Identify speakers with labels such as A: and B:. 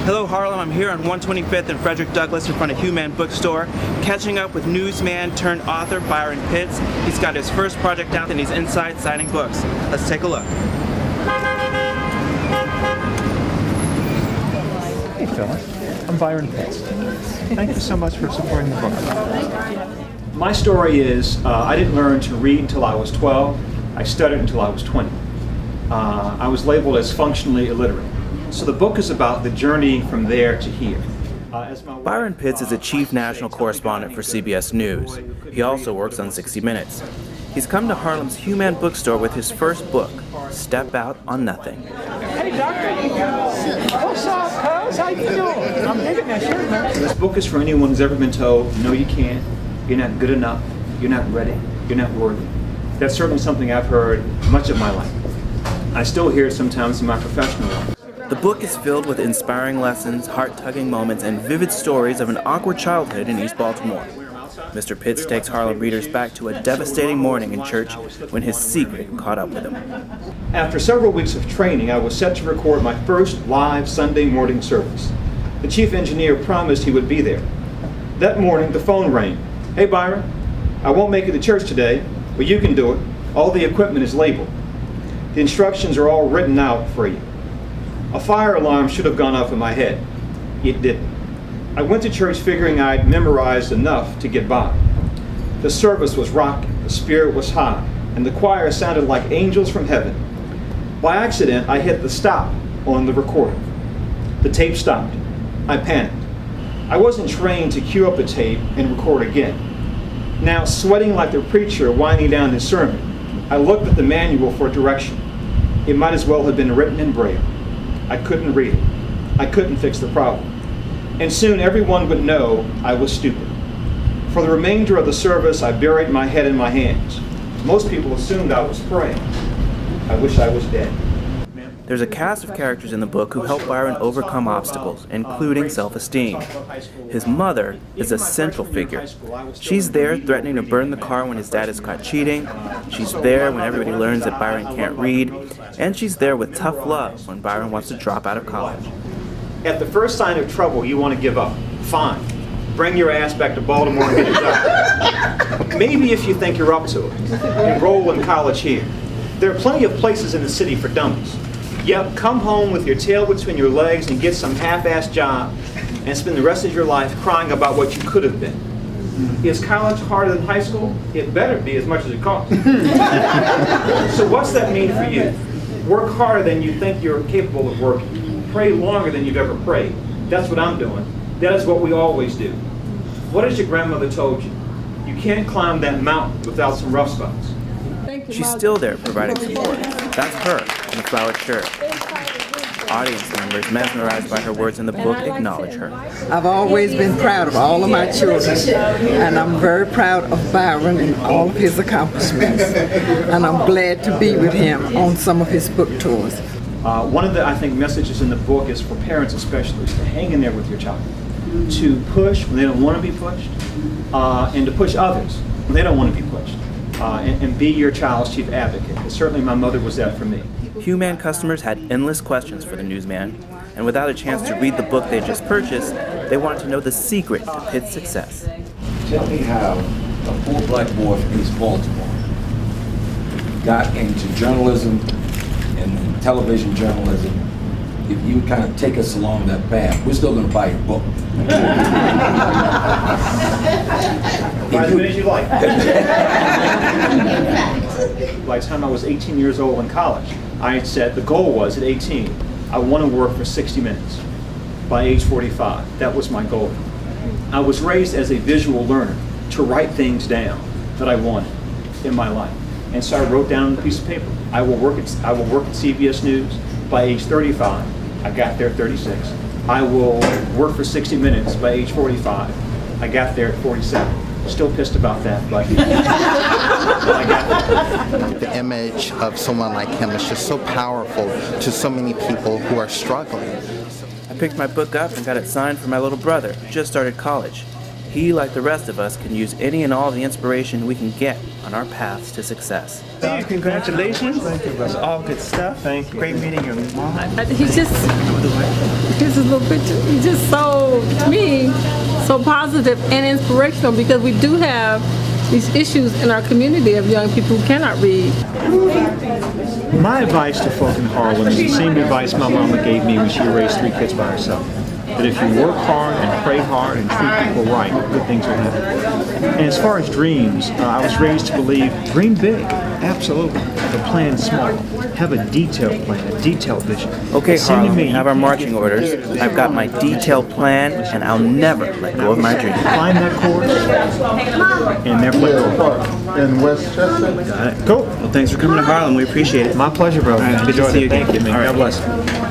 A: Hello Harlem, I'm here on 125th and Frederick Douglass in front of Hue-man bookstore, catching up with newsman turned author Byron Pitts. He's got his first project out and he's inside signing books. Let's take a look.
B: Hey Phyllis, I'm Byron Pitts. Thank you so much for supporting the book. My story is, I didn't learn to read until I was 12. I studied until I was 20. I was labeled as functionally illiterate. So the book is about the journey from there to here.
A: Byron Pitts is a chief national correspondent for CBS News. He also works on 60 Minutes. He's come to Harlem's Hue-man bookstore with his first book, Step Out on Nothing.
B: Hey doctor, what's up, cuz? How you doing? I'm digging that shirt, man.
C: This book is for anyone who's ever been told, no you can't, you're not good enough, you're not ready, you're not worthy. That's certainly something I've heard much of my life. I still hear it sometimes in my professional life.
A: The book is filled with inspiring lessons, heart-tugging moments, and vivid stories of an awkward childhood in East Baltimore. Mr. Pitts takes Harlem readers back to a devastating morning in church when his secret caught up with him.
C: After several weeks of training, I was set to record my first live Sunday morning service. The chief engineer promised he would be there. That morning, the phone rang. Hey Byron, I won't make it to church today, but you can do it. All the equipment is labeled. The instructions are all written out for you. A fire alarm should have gone off in my head. It didn't. I went to church figuring I'd memorized enough to get by. The service was rocking, the spirit was high, and the choir sounded like angels from heaven. By accident, I hit the stop on the recorder. The tape stopped. I panicked. I wasn't trained to cue up a tape and record again. Now, sweating like the preacher winding down his sermon, I looked at the manual for direction. It might as well have been written in Braille. I couldn't read it. I couldn't fix the problem. And soon everyone would know I was stupid. For the remainder of the service, I buried my head in my hands. Most people assumed I was praying. I wish I was dead.
A: There's a cast of characters in the book who help Byron overcome obstacles, including self-esteem. His mother is a central figure. She's there threatening to burn the car when his dad is caught cheating. She's there when everybody learns that Byron can't read. And she's there with tough love when Byron wants to drop out of college.
C: At the first sign of trouble, you want to give up. Fine. Bring your ass back to Baltimore and get a job. Maybe if you think you're up to it, enroll in college here. There are plenty of places in the city for dummies. Yep, come home with your tail between your legs and get some half-assed job and spend the rest of your life crying about what you could have been. Is college harder than high school? It better be, as much as it costs. So what's that mean for you? Work harder than you think you're capable of working. Pray longer than you've ever prayed. That's what I'm doing. That is what we always do. What has your grandmother told you? You can't climb that mountain without some rough spots.
A: She's still there providing support. That's her in a flowered shirt. Audience members mesmerized by her words in the book acknowledge her.
D: I've always been proud of all of my children, and I'm very proud of Byron and all of his accomplishments. And I'm glad to be with him on some of his book tours.
C: One of the, I think, messages in the book is for parents especially, is to hang in there with your child. To push when they don't want to be pushed, and to push others when they don't want to be pushed. And be your child's chief advocate. And certainly my mother was that for me.
A: Hue-man customers had endless questions for the newsman, and without a chance to read the book they just purchased, they wanted to know the secret to Pitt's success.
E: Tell me how a poor black boy from East Baltimore got into journalism and television journalism. If you would kind of take us along that path, we're still going to buy your book.
C: Buy as many as you like. By the time I was 18 years old in college, I had said the goal was at 18, I want to work for 60 minutes. By age 45, that was my goal. I was raised as a visual learner to write things down that I wanted in my life. And so I wrote down on a piece of paper, I will work at CBS News. By age 35, I got there at 36. I will work for 60 Minutes by age 45. I got there at 47. Still pissed about that, but I got there.
F: The image of someone like him is just so powerful to so many people who are struggling.
A: I picked my book up and got it signed for my little brother, who just started college. he, like the rest of us, can use any and all of the inspiration we can get on our paths to success.
B: Steve, congratulations. Thank you, brother. All good stuff. Thank you. Great meeting your mom.
G: He's just, here's his little picture. He's just so, to me, so positive and inspirational because we do have these issues in our community of young people who cannot read.
B: My advice to folk in Harlem is the same advice my mama gave me when she raised 3 kids by herself. That if you work hard and pray hard and treat people right, good things will happen. And as far as dreams, I was raised to believe, dream big, absolutely, but plan small. Have a detailed plan, a detailed vision.
A: Okay,
B: It seemed to
A: Harlem,
B: me
A: we have our marching orders. I've got my detailed plan, and I'll never let go of my dream.
B: Find that course, and therefore go.
H: In Westchester.
B: Got it. Cool.
A: Well, thanks for coming to Harlem. We appreciate it.
B: My pleasure, brother.
A: All right, good to see you again.
B: Thank you, man.
A: All right.
B: God bless.